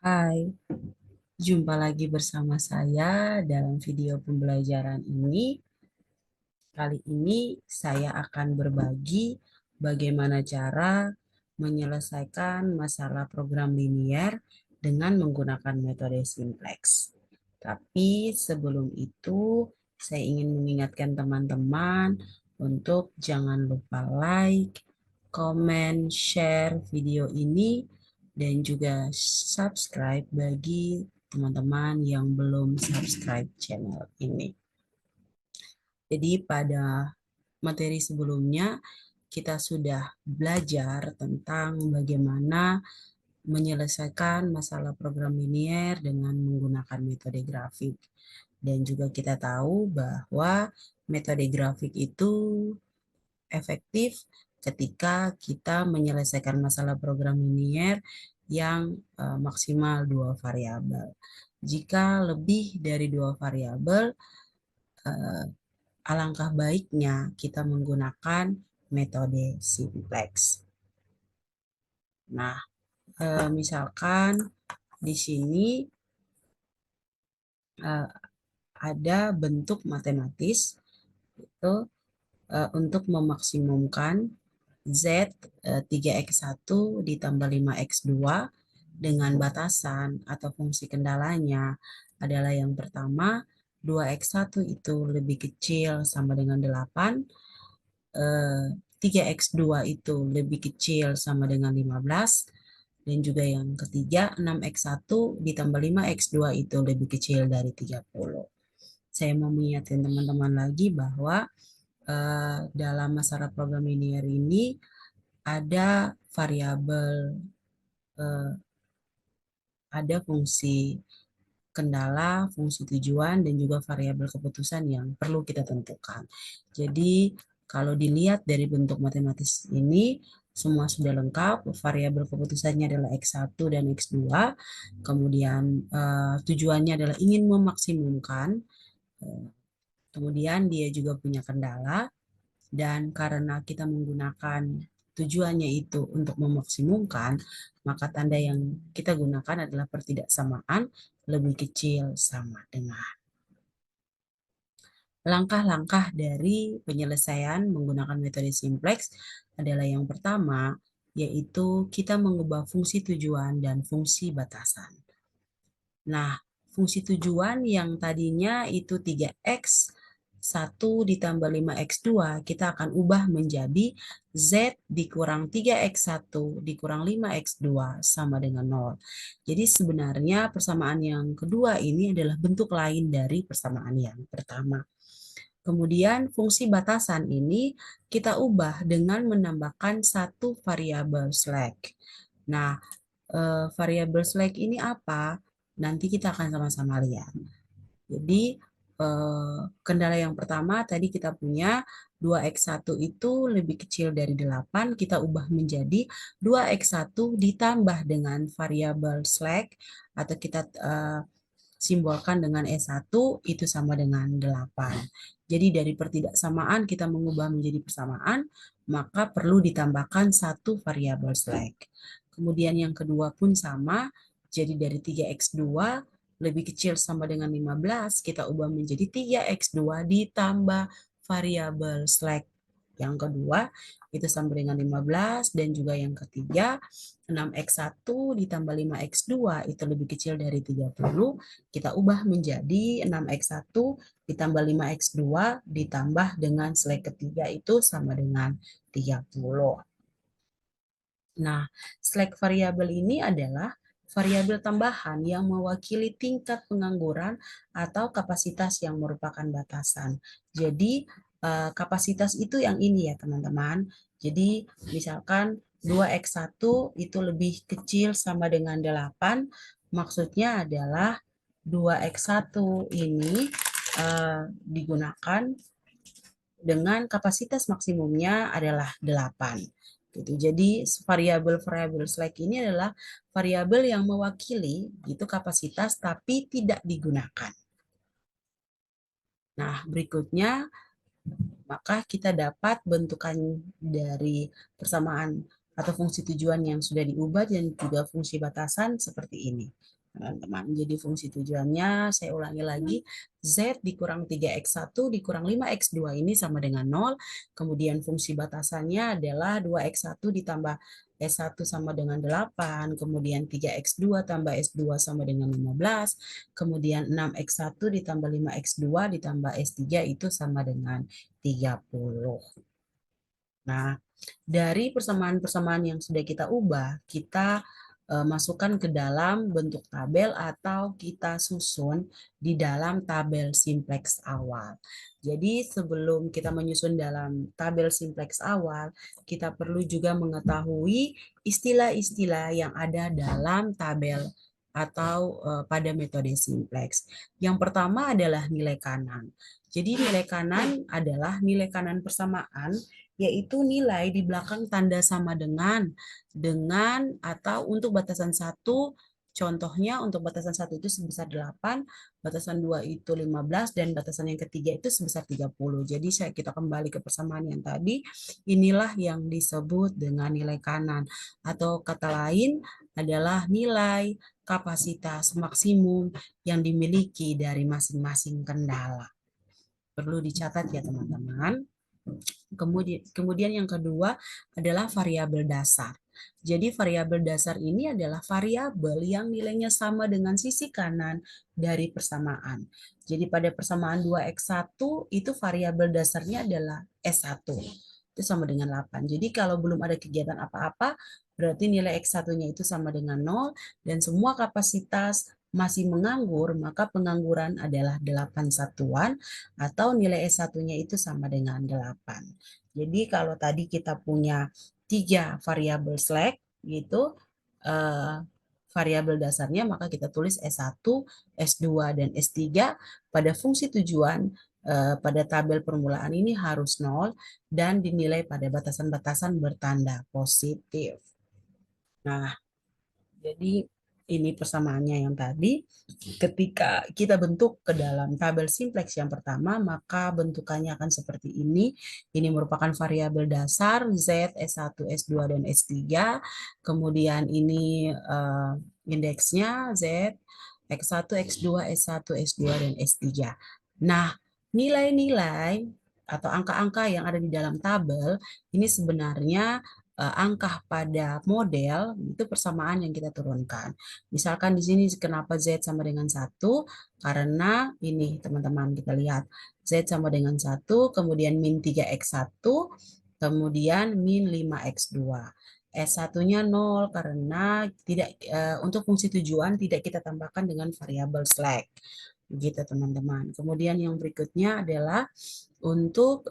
Hai, jumpa lagi bersama saya dalam video pembelajaran ini. Kali ini saya akan berbagi bagaimana cara menyelesaikan masalah program linier dengan menggunakan metode simplex. Tapi sebelum itu, saya ingin mengingatkan teman-teman untuk jangan lupa like, komen, share video ini, dan juga subscribe bagi teman-teman yang belum subscribe channel ini. Jadi pada materi sebelumnya kita sudah belajar tentang bagaimana menyelesaikan masalah program linier dengan menggunakan metode grafik. Dan juga kita tahu bahwa metode grafik itu efektif ketika kita menyelesaikan masalah program linier yang maksimal 2 variabel. Jika lebih dari 2 variabel, alangkah baiknya kita menggunakan metode simplex. Nah, misalkan di sini ada bentuk matematis itu untuk memaksimumkan Z 3x1 ditambah 5x2 dengan batasan atau fungsi kendalanya adalah yang pertama 2x1 itu lebih kecil sama dengan 8, 3x2 itu lebih kecil sama dengan 15, dan juga yang ketiga 6x1 ditambah 5x2 itu lebih kecil dari 30. Saya mau mengingatkan teman-teman lagi bahwa dalam masalah program linear ini ada variabel, ada fungsi kendala, fungsi tujuan, dan juga variabel keputusan yang perlu kita tentukan. Jadi kalau dilihat dari bentuk matematis ini, semua sudah lengkap, variabel keputusannya adalah X1 dan X2, kemudian tujuannya adalah ingin memaksimumkan, kemudian dia juga punya kendala, dan karena kita menggunakan tujuannya itu untuk memaksimumkan, maka tanda yang kita gunakan adalah pertidaksamaan lebih kecil sama dengan. Langkah-langkah dari penyelesaian menggunakan metode simplex adalah yang pertama, yaitu kita mengubah fungsi tujuan dan fungsi batasan. Nah, fungsi tujuan yang tadinya itu 3x 1 ditambah 5x2, kita akan ubah menjadi Z dikurang 3x1 dikurang 5x2 sama dengan 0. Jadi sebenarnya persamaan yang kedua ini adalah bentuk lain dari persamaan yang pertama. Kemudian fungsi batasan ini kita ubah dengan menambahkan satu variabel slack. Nah, variabel slack ini apa? Nanti kita akan sama-sama lihat. Jadi kendala yang pertama tadi kita punya 2x1 itu lebih kecil dari 8, kita ubah menjadi 2x1 ditambah dengan variabel slack atau kita simbolkan dengan S1 itu sama dengan 8. Jadi dari pertidaksamaan kita mengubah menjadi persamaan, maka perlu ditambahkan satu variabel slack. Kemudian yang kedua pun sama, jadi dari 3x2 lebih kecil sama dengan 15, kita ubah menjadi 3x2 ditambah variabel slack. Yang kedua, itu sama dengan 15, dan juga yang ketiga, 6x1 ditambah 5x2 itu lebih kecil dari 30, kita ubah menjadi 6x1 ditambah 5x2 ditambah dengan slack ketiga itu sama dengan 30. Nah, slack variabel ini adalah variabel tambahan yang mewakili tingkat pengangguran atau kapasitas yang merupakan batasan. Jadi, kapasitas itu yang ini ya teman-teman. Jadi, misalkan 2x1 itu lebih kecil sama dengan 8, maksudnya adalah 2x1 ini digunakan dengan kapasitas maksimumnya adalah 8. Gitu. Jadi variabel slack ini adalah variabel yang mewakili gitu kapasitas tapi tidak digunakan. Nah, berikutnya maka kita dapat bentukan dari persamaan atau fungsi tujuan yang sudah diubah dan juga fungsi batasan seperti ini. teman-teman. Jadi fungsi tujuannya, saya ulangi lagi, Z dikurang 3X1 dikurang 5X2 ini sama dengan 0. Kemudian fungsi batasannya adalah 2X1 ditambah S1 sama dengan 8, kemudian 3X2 tambah S2 sama dengan 15, kemudian 6X1 ditambah 5X2 ditambah S3 itu sama dengan 30. Nah, dari persamaan-persamaan yang sudah kita ubah, kita masukkan ke dalam bentuk tabel atau kita susun di dalam tabel simplex awal. Jadi sebelum kita menyusun dalam tabel simplex awal, kita perlu juga mengetahui istilah-istilah yang ada dalam tabel atau pada metode simplex. Yang pertama adalah nilai kanan. Jadi nilai kanan adalah nilai kanan persamaan, yaitu nilai di belakang tanda sama dengan atau untuk batasan 1, contohnya untuk batasan 1 itu sebesar 8, batasan 2 itu 15, dan batasan yang ketiga itu sebesar 30. Jadi kita kembali ke persamaan yang tadi, inilah yang disebut dengan nilai kanan. Atau kata lain adalah nilai kapasitas maksimum yang dimiliki dari masing-masing kendala. Perlu dicatat ya teman-teman. Kemudian yang kedua adalah variabel dasar. Jadi variabel dasar ini adalah variabel yang nilainya sama dengan sisi kanan dari persamaan. Jadi pada persamaan 2x1 itu variabel dasarnya adalah S1. Itu sama dengan 8. Jadi kalau belum ada kegiatan apa-apa, berarti nilai X1-nya itu sama dengan 0, dan semua kapasitas masih menganggur, maka pengangguran adalah 8 satuan, atau nilai S1-nya itu sama dengan 8. Jadi kalau tadi kita punya 3 variabel slack, gitu, variabel dasarnya, maka kita tulis S1, S2, dan S3. Pada fungsi tujuan, pada tabel permulaan ini harus 0, dan dinilai pada batasan-batasan bertanda positif. Nah, jadi ini persamaannya yang tadi. Ketika kita bentuk ke dalam tabel simplex yang pertama, maka bentukannya akan seperti ini. Ini merupakan variabel dasar Z, S1, S2, dan S3. Kemudian ini indeksnya Z, X1, X2, S1, S2, dan S3. Nah, nilai-nilai atau angka-angka yang ada di dalam tabel ini sebenarnya angka pada model itu persamaan yang kita turunkan. Misalkan di sini kenapa Z sama dengan 1? Karena ini teman-teman kita lihat. Z sama dengan 1, kemudian min 3X1, kemudian min 5X2. S1-nya 0 karena tidak untuk fungsi tujuan tidak kita tambahkan dengan variabel slack. Begitu teman-teman. Kemudian yang berikutnya adalah untuk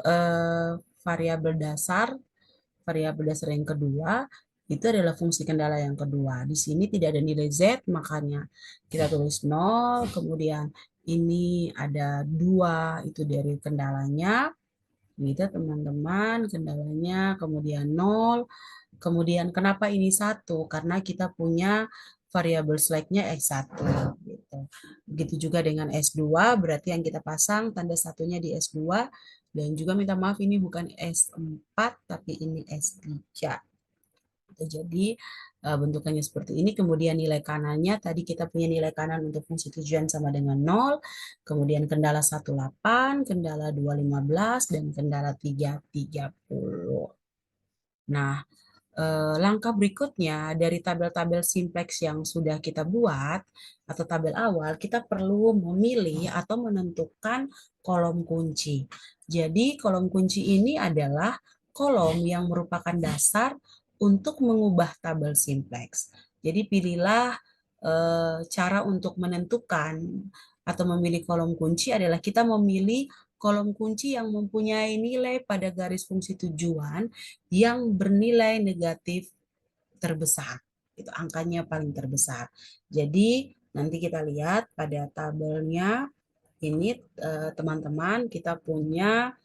variabel dasar yang kedua itu adalah fungsi kendala yang kedua. Di sini tidak ada nilai Z, makanya kita tulis 0. Kemudian ini ada 2, itu dari kendalanya. Gitu teman-teman, kendalanya. Kemudian 0. Kemudian kenapa ini 1? Karena kita punya variabel slack-nya S1. Gitu. Begitu juga dengan S2, berarti yang kita pasang tanda satunya di S2. Dan juga minta maaf ini bukan S4, tapi ini S3. Jadi bentukannya seperti ini. Kemudian nilai kanannya, tadi kita punya nilai kanan untuk fungsi tujuan sama dengan 0. Kemudian kendala 18, kendala 215, dan kendala 330. Nah, langkah berikutnya dari tabel-tabel simplex yang sudah kita buat atau tabel awal, kita perlu memilih atau menentukan kolom kunci. Jadi kolom kunci ini adalah kolom yang merupakan dasar untuk mengubah tabel simplex. Jadi pilihlah cara untuk menentukan atau memilih kolom kunci adalah kita memilih kolom kunci yang mempunyai nilai pada garis fungsi tujuan yang bernilai negatif terbesar. Itu angkanya paling terbesar. Jadi nanti kita lihat pada tabelnya ini teman-teman kita punya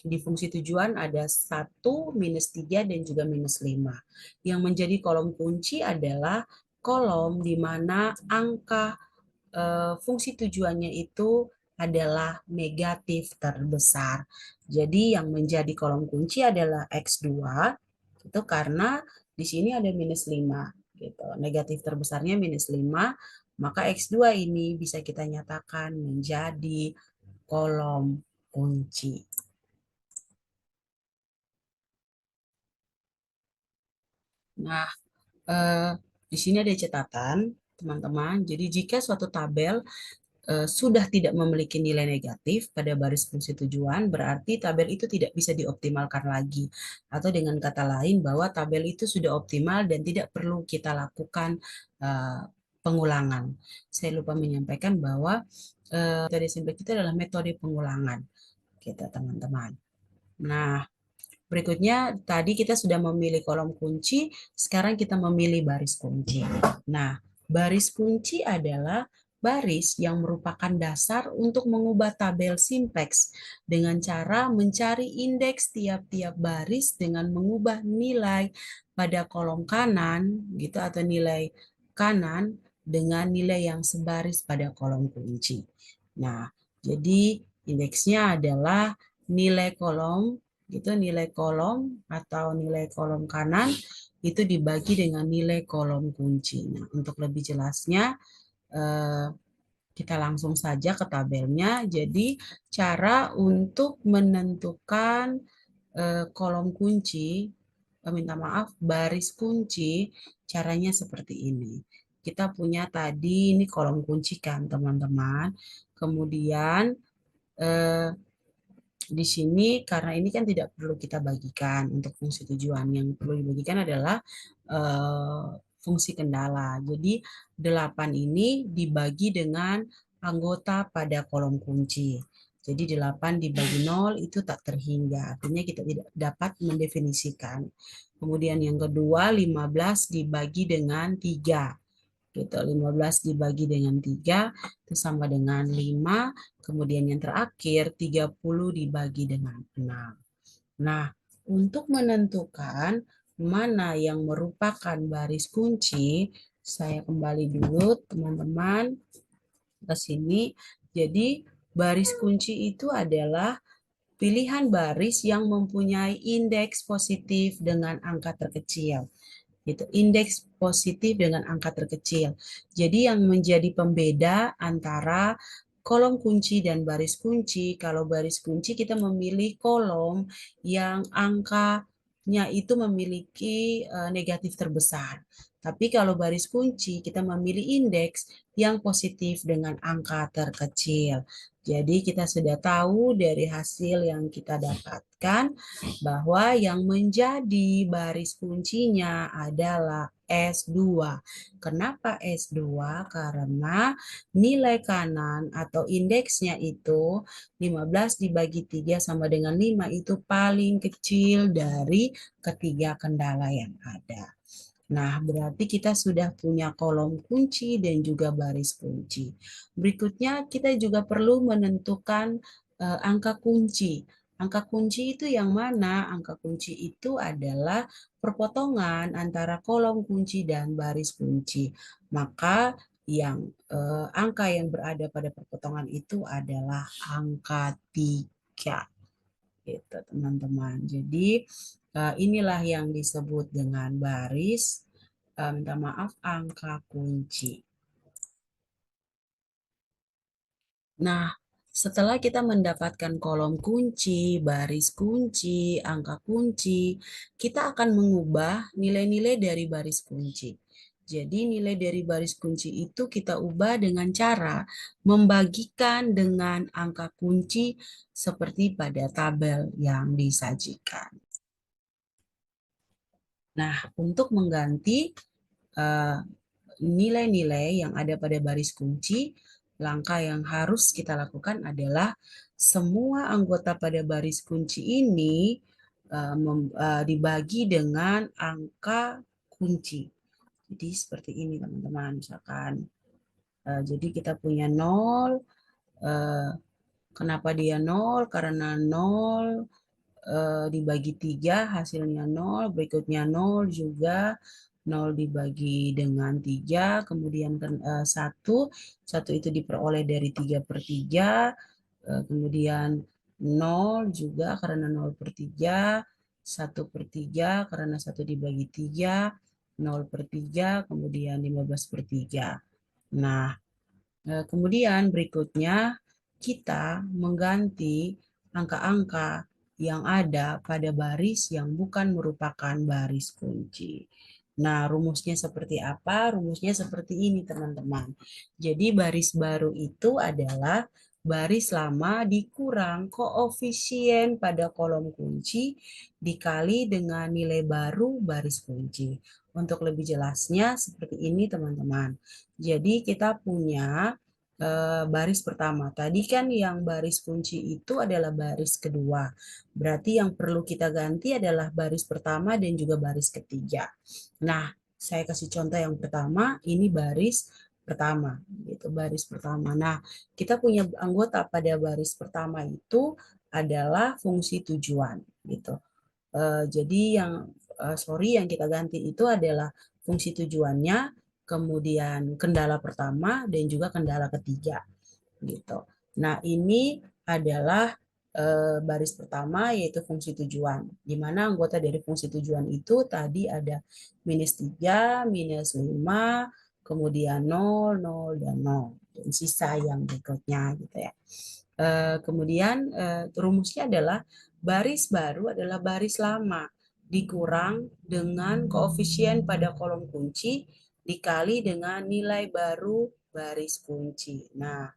di fungsi tujuan ada 1, minus 3, dan juga minus 5. Yang menjadi kolom kunci adalah kolom di mana angka fungsi tujuannya itu adalah negatif terbesar. Jadi yang menjadi kolom kunci adalah X2, itu karena di sini ada minus 5. gitu. Negatif terbesarnya -5, maka X2 ini bisa kita nyatakan menjadi kolom kunci. Nah, eh, di sini ada catatan, teman-teman. Jadi jika suatu tabel sudah tidak memiliki nilai negatif pada baris fungsi tujuan, berarti tabel itu tidak bisa dioptimalkan lagi. Atau dengan kata lain, bahwa tabel itu sudah optimal dan tidak perlu kita lakukan pengulangan. Saya lupa menyampaikan bahwa metode simplex itu adalah metode pengulangan, kita teman-teman. Nah, berikutnya tadi kita sudah memilih kolom kunci, sekarang kita memilih baris kunci. Nah, baris kunci adalah baris yang merupakan dasar untuk mengubah tabel simplex dengan cara mencari indeks tiap-tiap baris dengan mengubah nilai pada kolom kanan gitu atau nilai kanan dengan nilai yang sebaris pada kolom kunci. Nah, jadi indeksnya adalah nilai kolom gitu, nilai kolom atau nilai kolom kanan itu dibagi dengan nilai kolom kunci. Nah, untuk lebih jelasnya kita langsung saja ke tabelnya. Jadi cara untuk menentukan kolom kunci, minta maaf, baris kunci, caranya seperti ini. Kita punya tadi ini kolom kunci kan teman-teman. Kemudian eh, di sini karena ini kan tidak perlu kita bagikan untuk fungsi tujuan. Yang perlu dibagikan adalah fungsi kendala. Jadi 8 ini dibagi dengan anggota pada kolom kunci. Jadi 8 dibagi 0 itu tak terhingga. Artinya kita tidak dapat mendefinisikan. Kemudian yang kedua 15 dibagi dengan 3 gitu. 15 dibagi dengan 3 itu sama dengan 5. Kemudian yang terakhir 30 dibagi dengan 6. Nah, untuk menentukan mana yang merupakan baris kunci, saya kembali dulu teman-teman ke sini. Jadi baris kunci itu adalah pilihan baris yang mempunyai indeks positif dengan angka terkecil gitu, indeks positif dengan angka terkecil. Jadi yang menjadi pembeda antara kolom kunci dan baris kunci, kalau baris kunci kita memilih kolom yang angkanya itu memiliki negatif terbesar. Tapi kalau baris kunci kita memilih indeks yang positif dengan angka terkecil. Jadi kita sudah tahu dari hasil yang kita dapatkan bahwa yang menjadi baris kuncinya adalah S2. Kenapa S2? Karena nilai kanan atau indeksnya itu 15 dibagi 3 sama dengan 5 itu paling kecil dari ketiga kendala yang ada. Nah, berarti kita sudah punya kolom kunci dan juga baris kunci. Berikutnya, kita juga perlu menentukan angka kunci. Angka kunci itu yang mana? Angka kunci itu adalah perpotongan antara kolom kunci dan baris kunci. Maka yang angka yang berada pada perpotongan itu adalah angka 3 gitu teman-teman. Jadi inilah yang disebut dengan baris, minta maaf, angka kunci. Nah, setelah kita mendapatkan kolom kunci, baris kunci, angka kunci, kita akan mengubah nilai-nilai dari baris kunci. Jadi nilai dari baris kunci itu kita ubah dengan cara membagikan dengan angka kunci seperti pada tabel yang disajikan. Nah, untuk mengganti nilai-nilai yang ada pada baris kunci, langkah yang harus kita lakukan adalah semua anggota pada baris kunci ini dibagi dengan angka kunci. Jadi seperti ini teman-teman, misalkan. Jadi kita punya 0, kenapa dia 0? Karena 0 dibagi 3 hasilnya 0, berikutnya 0 juga 0 dibagi dengan 3, kemudian 1, 1 itu diperoleh dari 3 per 3, kemudian 0 juga karena 0 per 3, 1 per 3 karena 1 dibagi 3, 0/3, kemudian 15/3. Nah, kemudian berikutnya kita mengganti angka-angka yang ada pada baris yang bukan merupakan baris kunci. Nah, rumusnya seperti apa? Rumusnya seperti ini, teman-teman. Jadi, baris baru itu adalah baris lama dikurang koefisien pada kolom kunci dikali dengan nilai baru baris kunci. Untuk lebih jelasnya seperti ini, teman-teman. Jadi, kita punya baris pertama. Tadi kan yang baris kunci itu adalah baris kedua. Berarti yang perlu kita ganti adalah baris pertama dan juga baris ketiga. Nah, saya kasih contoh yang pertama, ini baris pertama, gitu, baris pertama. Nah, kita punya anggota pada baris pertama itu adalah fungsi tujuan, gitu. Jadi yang kita ganti itu adalah fungsi tujuannya, kemudian kendala pertama dan juga kendala ketiga, gitu. Nah, ini adalah baris pertama yaitu fungsi tujuan, di mana anggota dari fungsi tujuan itu tadi ada -3, -5, kemudian 0, 0, dan 0. Dan sisa yang berikutnya gitu ya. Kemudian rumusnya adalah baris baru adalah baris lama dikurang dengan koefisien pada kolom kunci dikali dengan nilai baru baris kunci. Nah,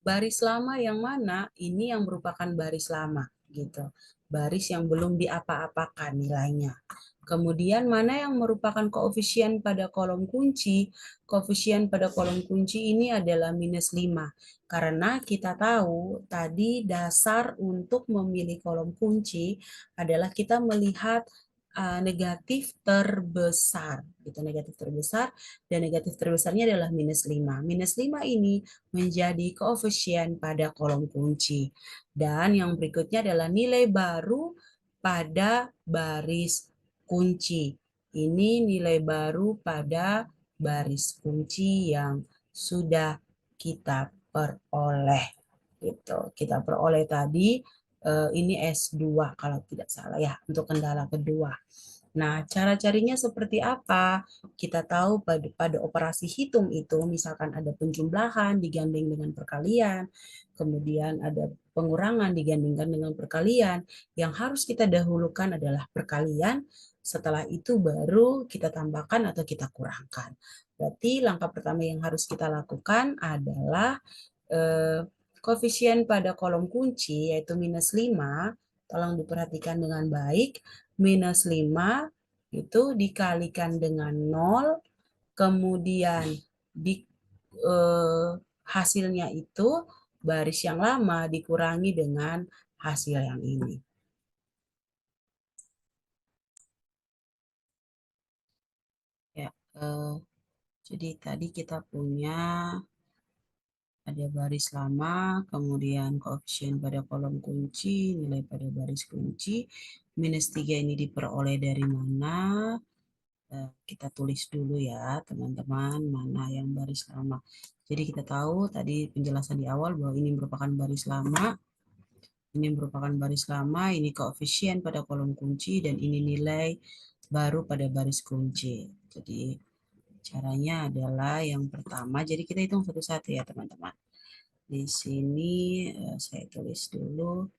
baris lama yang mana? Ini yang merupakan baris lama, gitu. Baris yang belum diapa-apakan nilainya. Kemudian mana yang merupakan koefisien pada kolom kunci? Koefisien pada kolom kunci ini adalah -5. Karena kita tahu tadi dasar untuk memilih kolom kunci adalah kita melihat negatif terbesar, gitu, negatif terbesar, dan negatif terbesarnya adalah -5. -5 ini menjadi koefisien pada kolom kunci. Dan yang berikutnya adalah nilai baru pada baris kunci. Ini nilai baru pada baris kunci yang sudah kita peroleh. Gitu. Kita peroleh tadi ini S2 kalau tidak salah ya untuk kendala kedua. Nah, cara carinya seperti apa? Kita tahu pada operasi hitung itu, misalkan ada penjumlahan digandeng dengan perkalian, kemudian ada pengurangan digandingkan dengan perkalian, yang harus kita dahulukan adalah perkalian, setelah itu baru kita tambahkan atau kita kurangkan. Berarti langkah pertama yang harus kita lakukan adalah koefisien pada kolom kunci, yaitu -5, tolong diperhatikan dengan baik, -5 itu dikalikan dengan 0, kemudian di hasilnya itu baris yang lama dikurangi dengan hasil yang ini. Ya, jadi tadi kita punya ada baris lama, kemudian koefisien pada kolom kunci, nilai pada baris kunci, -3 ini diperoleh dari mana? Kita tulis dulu ya teman-teman, mana yang baris lama. Jadi kita tahu tadi penjelasan di awal bahwa ini merupakan baris lama, ini merupakan baris lama, ini koefisien pada kolom kunci, dan ini nilai baru pada baris kunci. Jadi caranya adalah yang pertama, jadi kita hitung satu-satu ya teman-teman. Di sini saya tulis dulu.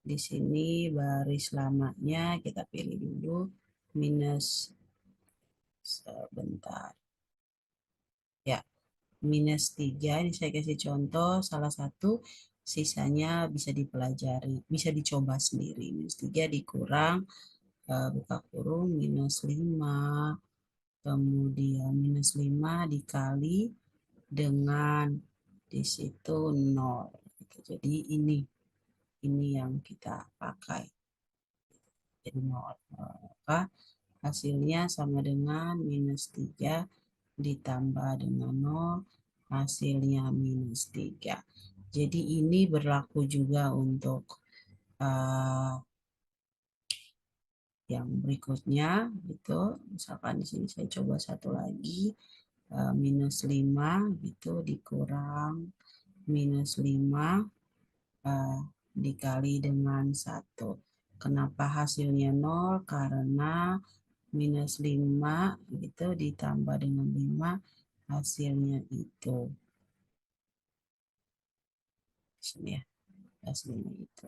Di sini baris lamanya kita pilih dulu minus sebentar. Ya, -3 ini saya kasih contoh salah satu, sisanya bisa dipelajari, bisa dicoba sendiri. -3 dikurang buka kurung -5, kemudian -5 dikali dengan di situ 0. Jadi ini yang kita pakai. Jadi 0. Maka hasilnya sama dengan -3 ditambah dengan 0, hasilnya -3. Jadi ini berlaku juga untuk yang berikutnya, gitu. Misalkan di sini saya coba satu lagi, -5 gitu dikurang -5 dikali dengan 1. Kenapa hasilnya 0? Karena minus 5 gitu ditambah dengan 5 hasilnya itu. Sini ya, hasilnya itu.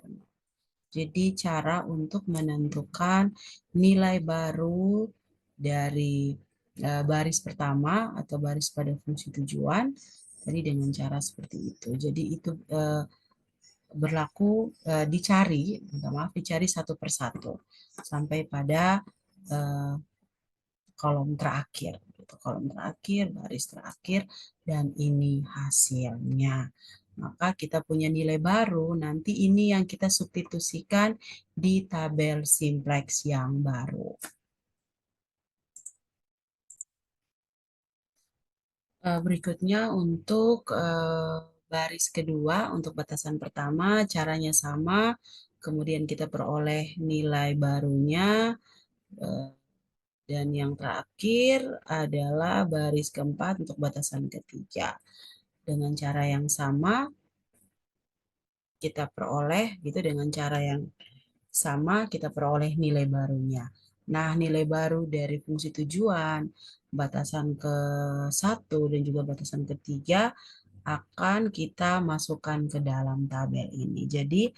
Jadi cara untuk menentukan nilai baru dari baris pertama atau baris pada fungsi tujuan tadi dengan cara seperti itu. Jadi itu berlaku dicari, minta maaf, dicari satu persatu sampai pada eh, kolom terakhir, gitu. Kolom terakhir, baris terakhir, dan ini hasilnya. Maka kita punya nilai baru, nanti ini yang kita substitusikan di tabel simplex yang baru. Berikutnya untuk baris kedua, untuk batasan pertama, caranya sama, kemudian kita peroleh nilai barunya, eh, dan yang terakhir adalah baris keempat untuk batasan ketiga. Dengan cara yang sama, kita peroleh gitu dengan cara yang sama kita peroleh nilai barunya. Nah, nilai baru dari fungsi tujuan, batasan ke satu dan juga batasan ketiga akan kita masukkan ke dalam tabel ini. Jadi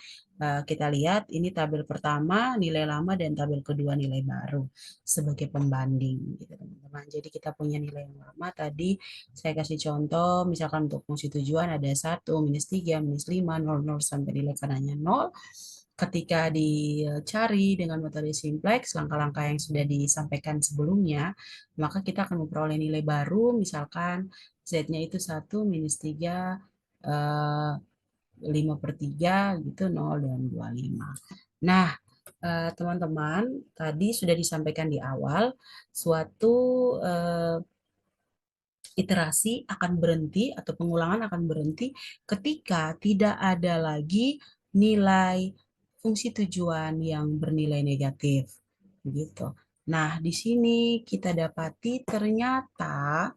kita lihat ini tabel pertama nilai lama dan tabel kedua nilai baru sebagai pembanding gitu teman-teman. Jadi kita punya nilai yang lama tadi saya kasih contoh misalkan untuk fungsi tujuan ada 1, minus 3, minus 5, 0, 0 sampai nilai kanannya 0. Ketika dicari dengan metode simplex, langkah-langkah yang sudah disampaikan sebelumnya, maka kita akan memperoleh nilai baru, misalkan Z-nya itu 1, minus 3, 5 per 3, gitu, 0, dan 25. Nah, teman-teman, tadi sudah disampaikan di awal, suatu iterasi akan berhenti atau pengulangan akan berhenti ketika tidak ada lagi nilai fungsi tujuan yang bernilai negatif. Begitu. Nah, di sini kita dapati ternyata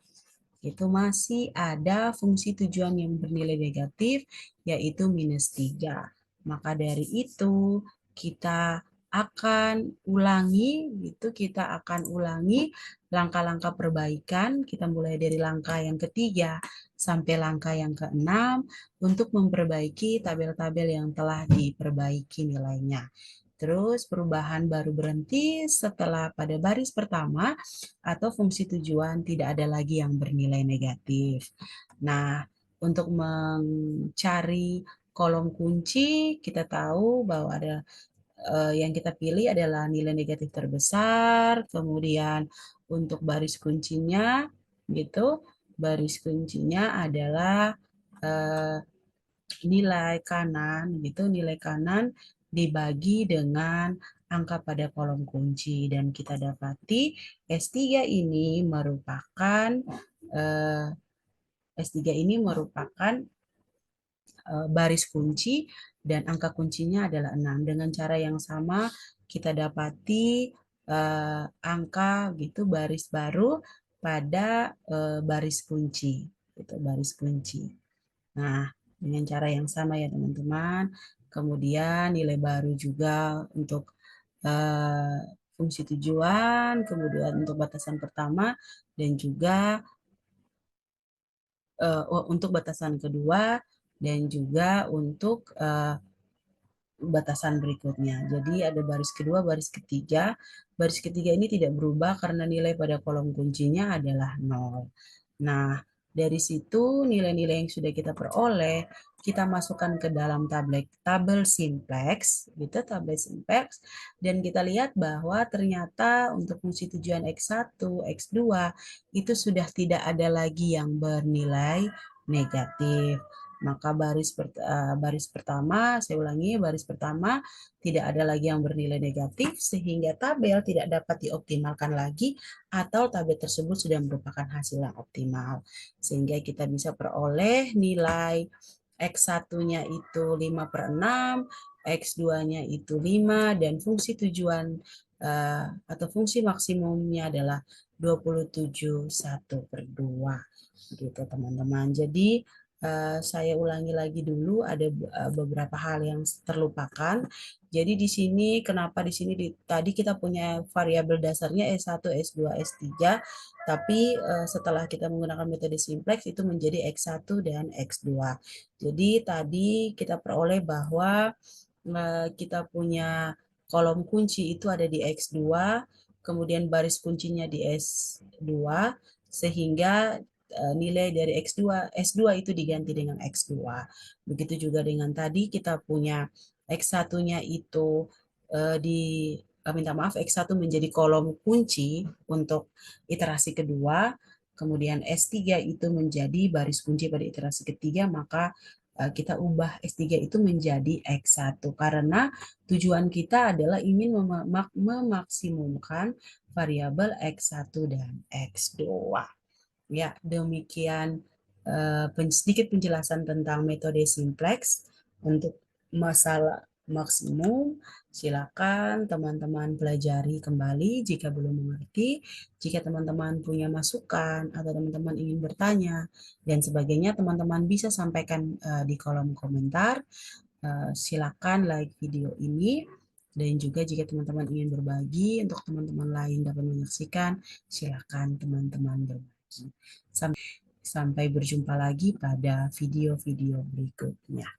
itu masih ada fungsi tujuan yang bernilai negatif, yaitu minus 3. Maka dari itu, kita akan ulangi, gitu, kita akan ulangi langkah-langkah perbaikan, kita mulai dari langkah yang ketiga sampai langkah yang keenam untuk memperbaiki tabel-tabel yang telah diperbaiki nilainya. Terus perubahan baru berhenti setelah pada baris pertama atau fungsi tujuan tidak ada lagi yang bernilai negatif. Nah, untuk mencari kolom kunci, kita tahu bahwa ada yang kita pilih adalah nilai negatif terbesar, kemudian untuk baris kuncinya gitu, baris kuncinya adalah eh, nilai kanan gitu, nilai kanan dibagi dengan angka pada kolom kunci dan kita dapati S3 ini merupakan eh, S3 ini merupakan baris kunci dan angka kuncinya adalah 6. Dengan cara yang sama kita dapati angka gitu baris baru pada baris kunci gitu, baris kunci. Nah, dengan cara yang sama ya teman-teman. Kemudian nilai baru juga untuk eh, fungsi tujuan, kemudian untuk batasan pertama dan juga untuk batasan kedua dan juga untuk batasan berikutnya. Jadi ada baris kedua, baris ketiga. Baris ketiga ini tidak berubah karena nilai pada kolom kuncinya adalah 0. Nah, dari situ nilai-nilai yang sudah kita peroleh, kita masukkan ke dalam tabel simplex, gitu, tabel simplex, dan kita lihat bahwa ternyata untuk fungsi tujuan X1, X2 itu sudah tidak ada lagi yang bernilai negatif. Maka baris pertama, saya ulangi, baris pertama tidak ada lagi yang bernilai negatif sehingga tabel tidak dapat dioptimalkan lagi atau tabel tersebut sudah merupakan hasil yang optimal. Sehingga kita bisa peroleh nilai X1-nya itu 5 per 6, X2-nya itu 5, dan fungsi tujuan atau fungsi maksimumnya adalah 27 1 per 2. Gitu teman-teman. Jadi Saya ulangi lagi dulu, ada beberapa hal yang terlupakan. Jadi di sini, kenapa di sini tadi kita punya variabel dasarnya S1, S2, S3, tapi setelah kita menggunakan metode simplex itu menjadi X1 dan X2. Jadi tadi kita peroleh bahwa kita punya kolom kunci itu ada di X2, kemudian baris kuncinya di S2, sehingga nilai dari X2, S2 itu diganti dengan X2. Begitu juga dengan tadi kita punya X1-nya itu di minta maaf, X1 menjadi kolom kunci untuk iterasi kedua, kemudian S3 itu menjadi baris kunci pada iterasi ketiga, maka kita ubah S3 itu menjadi X1 karena tujuan kita adalah ingin memaksimumkan variabel X1 dan X2. Ya, demikian sedikit penjelasan tentang metode simplex untuk masalah maksimum. Silakan teman-teman pelajari kembali jika belum mengerti. Jika teman-teman punya masukan atau teman-teman ingin bertanya dan sebagainya, teman-teman bisa sampaikan di kolom komentar. Silakan like video ini. Dan juga jika teman-teman ingin berbagi untuk teman-teman lain dapat menyaksikan, silakan teman-teman berbagi. Sampai berjumpa lagi pada video-video berikutnya.